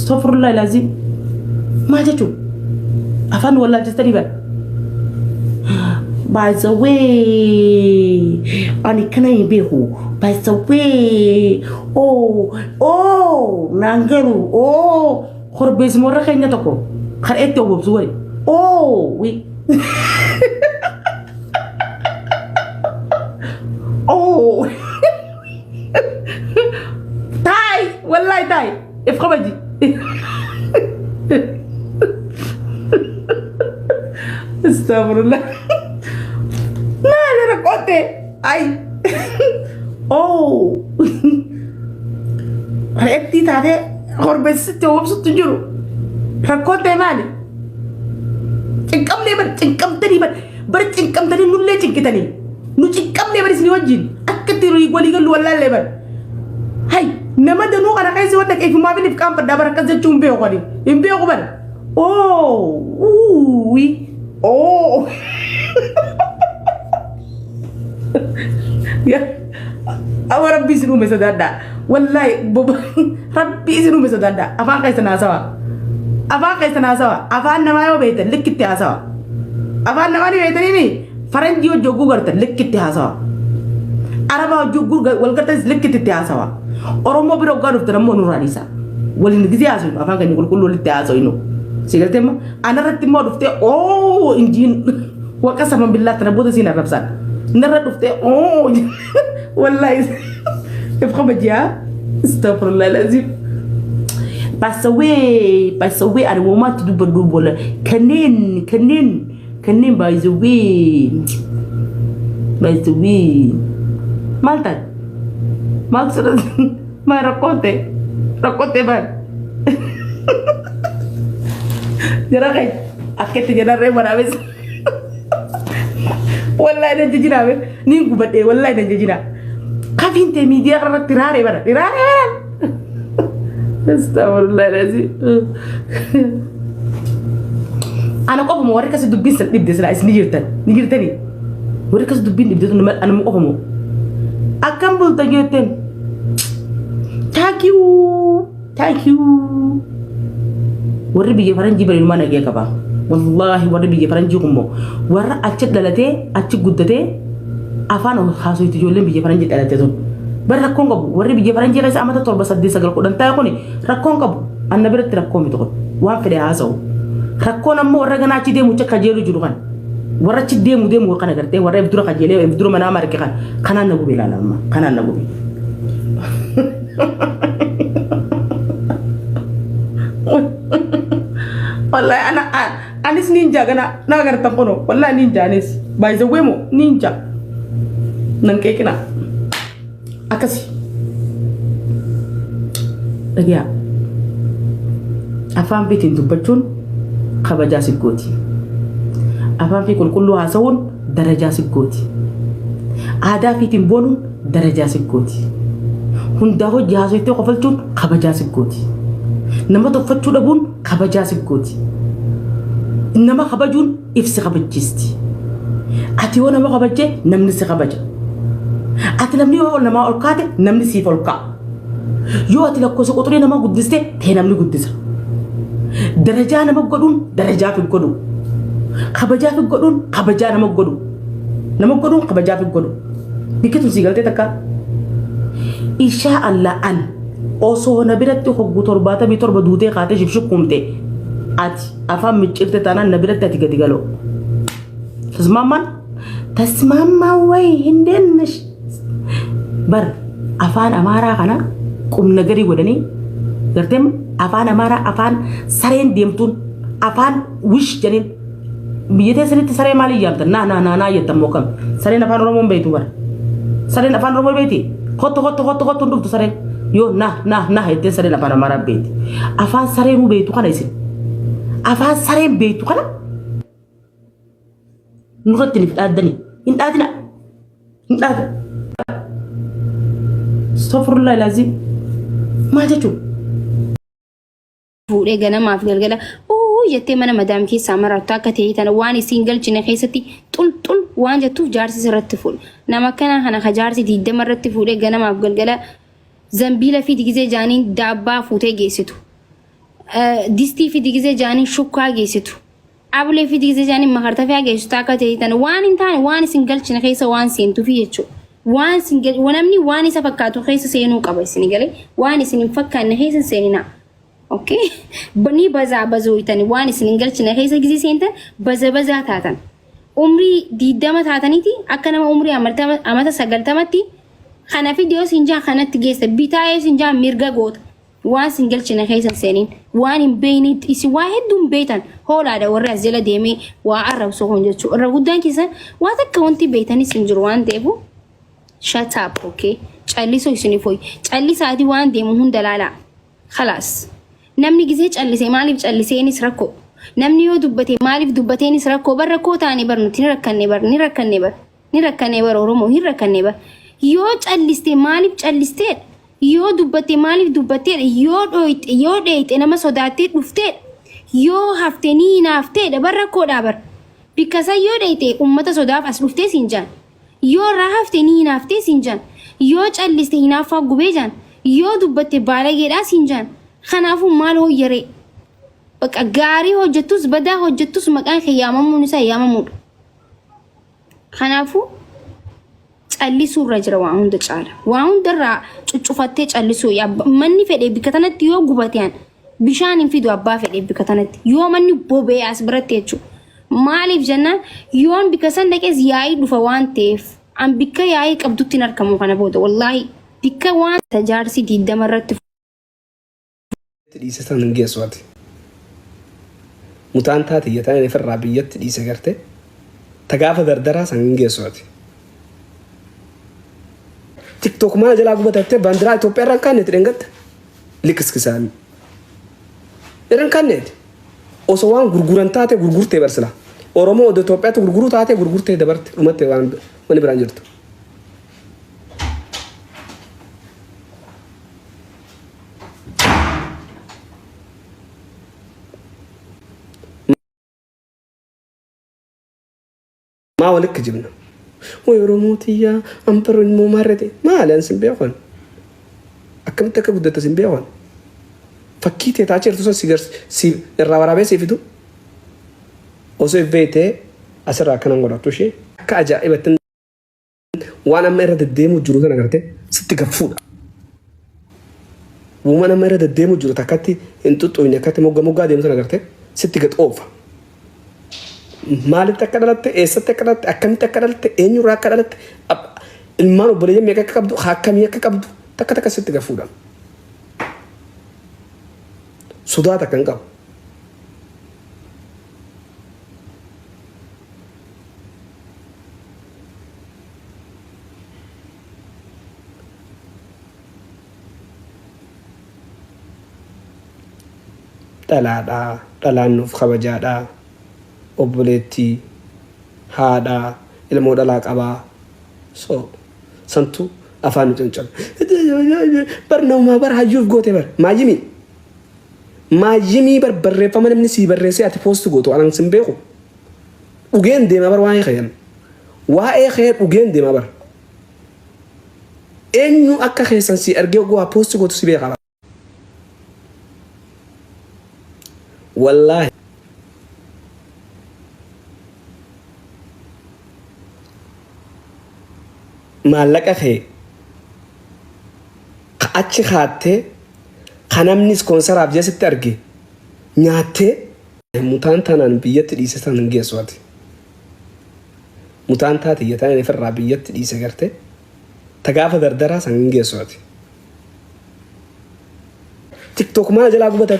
استغفر الله العظيم ما جتو أفان والله تستريبا by the way أنا كنا يبيهو by the way نانجلو خربز مرة خيني تكو خرقت وبزوري وي تاي والله تاي افقى بجي استغفر الله لا لا ركوتي اي رأيتي تاعي خربت ستة وبسط جرو ركوتي مالي تنكم لي تنكم تاني تنكم تاني نولي تنكتاني تنكم لي سني وجين أكتر يقولي قالوا ولا لبر هاي نما دنو أنا كايس ودك إيه ما بني في كام بدأ بركز جنبي أقولي ينبي أقول وي يا أو ربي سنو مسدادا والله ربي سنو مسدادا أفان كايس ناسوا أفان نما يو بيت لك كتير أفان نما يو بيت نيمي فرنجي وجوجو قرت لك كتير Araba jugur walgata lekket tiasawa oromo biro garu tara mo nuralisa walin gizi aso afanga ni kullu litte aso ino sigartema ana ratti mo dufte injin wa qasama billah tanabuda sina rabsan nara dufte wallahi ifqa bajia astaghfirullah alazim pass away at moment to do bola kanin by the way Malta maksud mai rakote ban jara kai akete jara re maraves wallahi da jijina be ni gubade wallahi da jijina kafin te media tirare bara astaghfirullah lazim ana ko mo wari kasi dubbi sal dibde sala nigirtani wari kasi dubbi dibde ana mo ko mo akan bulta joten thank you warri biye faranji bari mana ge kaba wallahi warri biye faranji kummo warra acce dalate acce guddate afano khaso ti jolle biye faranji dalate ton bar rakkon gabu warri biye faranji rasa amata torba saddi sagal ko dan tay ko ni rakkon gabu annabi rat rakko mi to wa fede hasaw rakkona mo warra gana ci demu ci kajeru jurugan warra ci demu kana garte warra ibdura kajele ibdura mana marke kan kana nagu bilala ma kana nagu wallahi ana anis ninja gana na garta kono wallahi ninja anis by the way mo ninja nan kekina akasi agiya afam bitin dubbatun khabaja sikoti afam fi kullu hasawun daraja sikoti ada fitin bonun daraja sikoti hunda ho jahaso ite qofaltun khabaja sikoti nama to fattu dabun khabaja sikoti nama khabajun ifsi khabajisti ati wona ma khabaje namni si khabaja ati namni wala ma olkate namni si folka yo ati la koso qotri nama guddiste te namni guddisa daraja nama godun daraja fi godu khabaja fi godun khabaja nama godun khabaja fi godu dikitu sigalte takka insha Allah an oso nabiratti hoggu torbata bi torba duute qaate shibshukumte ati afam micirte tanan nabiratti ati gadigalo tasmama way hindennash bar afan amara kana kum nagari godani gartem afan amara afan saren demtun afan wish janin biyete saniti sare mali yamta na yatamokam saren afan romo beitu bar saren afan romo beiti hotto nduftu saren yo na hete saren afan amara beiti afan sare mu beitu kana isin afan sare beitu kana nuratni fi adani in adina استغفر الله العظيم ما جتو fuudhee ganamaaf galgala jettee mana madaam keessaa maraattu akka ta'e tana waan isiin galchine keessatti xulxul waan jettuuf jaarsi irratti fuudhe nama kana ka jaarsi 20 irratti fuudhee ganamaaf galgala zambiila fi digizee jaaniin daabbaa fuutee geessitu distii fi digizee jaanii shukkaa geessitu. Abulee fi digizee jaanii makartafaa geessitu akka ta'eetan waan hin taane waan isin galchine keessa waan seentuufi jechuudha. Waan isin namni waan isa fakkaatu keessa seenuu qaba isin galee waan isin hin fakkaanne keessa seenina. Okay? Bani bazaa bazooytan waan isin hin galchine keessa gizee seentan bazaa taatan. Umrii 20 taataniiti akka nama umrii amata 90tti kana video sinjaa kanatti geessa bitaayee sinjaa mirga goota. Waan isin galchine keessa seenin waan hin beeyne isin waa hedduun beeytan hoolaadha warra as jala deemee waa arrabsoo kun jechuudha. Irra guddaan keessan waa takka wanti beeytan isin jiru waan ta'eef shut up, okay? Callisoo isin foyi. Callisaati waan deemu hunda laala. Khalaas. Namni gizee callisee maaliif calliseenis rakkoo? Namni yoo dubbate maaliif dubbateenis rakkoo? Bar rakkoo taane bar nuti ni rakkanne bar Oromoo hin rakkanne bar. Yoo calliste maaliif callistee? Yoo dubbate maaliif dubbattee? Yoo dheeyte nama sodaattee dhuftee? Yoo haftee ni hinaaftee bar rakkoodhaa bar. Bikkasa yoo dheeyte ummata sodaaf as dhuftee siin jaan. Yoo rahaftee ni hinaaftee siin jaan. Yoo calliste hinaaffaa gubee jaan. Yoo dubbatte baalageedhaa siin jaan. Kanaafuu maal hooyyaree? Bakka gaarii hojjettus badaa hojjettus maqaan kee yaamamuun isaa yaamamuudha. Kanaafuu callisuu irra jira waan hunda caala. Waan hundarraa cuccufattee callisuu manni fedhee bikka tanatti yoo gubateen bishaan hin fidu abbaa fedhee bikka tanatti yoo manni bobee as biratti jechuudha. Maaliif jennaan yoon bikka san dhaqees yaa'ii dhufa waan ta'eef an bikka yaa'ii qabdutti hin argamu kana booda wallaahi bikka waan tajaarsi 20 irratti dhiisatan hin geessuati. Mutaan taate yataan ifirraa biyyatti dhiise garte tagaafa dardaraa san hin geessuati. TikTok maa jalaa gubatattee baandiraa Itoophiyaa irraan kaanneeti dhengatta likiskisaanii. Irraan kaanneeti osoo waan gurguran taate gurgurtee barsila. Oromoo odoo Itoophiyaatti gurguruu taate gurgurtee dabarte dhumattee waan biraan jirtu. ما ولك جبنا ويروموتيا أمبرو الممرضة ما لين سنبيعون أكمل تكبد تسنبيعون فكيتي تاجر توصل سيجار الرابع سيفيدو وصيف بيته أسرع كنا نقول توشي كأجائب تن وانا مرة الديمو جرودا نقرته ستكفودا وما مرة الديمو جرودا كاتي انتو تويني كاتي موجا ديمو نقرته ستكت أوفا مالك تكررت إيش تكررت أكمل تكررت إنيو راكررت المارو بريء ميكا كابدو حاكم ميكا كابدو تك ستكفودا سودا تكنغا talaada talaannuuf kabajaadha obboleettii haadha ilmoo dhalaa qabaa so santu afaan nuti barnoomaa bar hayyuuf goote bar maayimii bar barreeffama namni sii barreessee ati poostu gootu anan sin beeku dhugeen deema bar waa'ee khayyan dhugeen deema bar eenyu akka keessan si argee oguu poostu gootu si beekaa والله ما لك أخي أتش خاتة خنامني سكونسر أبجى سترجع نياته متان تانان بيت ليس تانن جسوات متان تاتي يتاني في الرابيت ليس كرته تجاف دردرة سانن جسوات تيك توك ما جلابه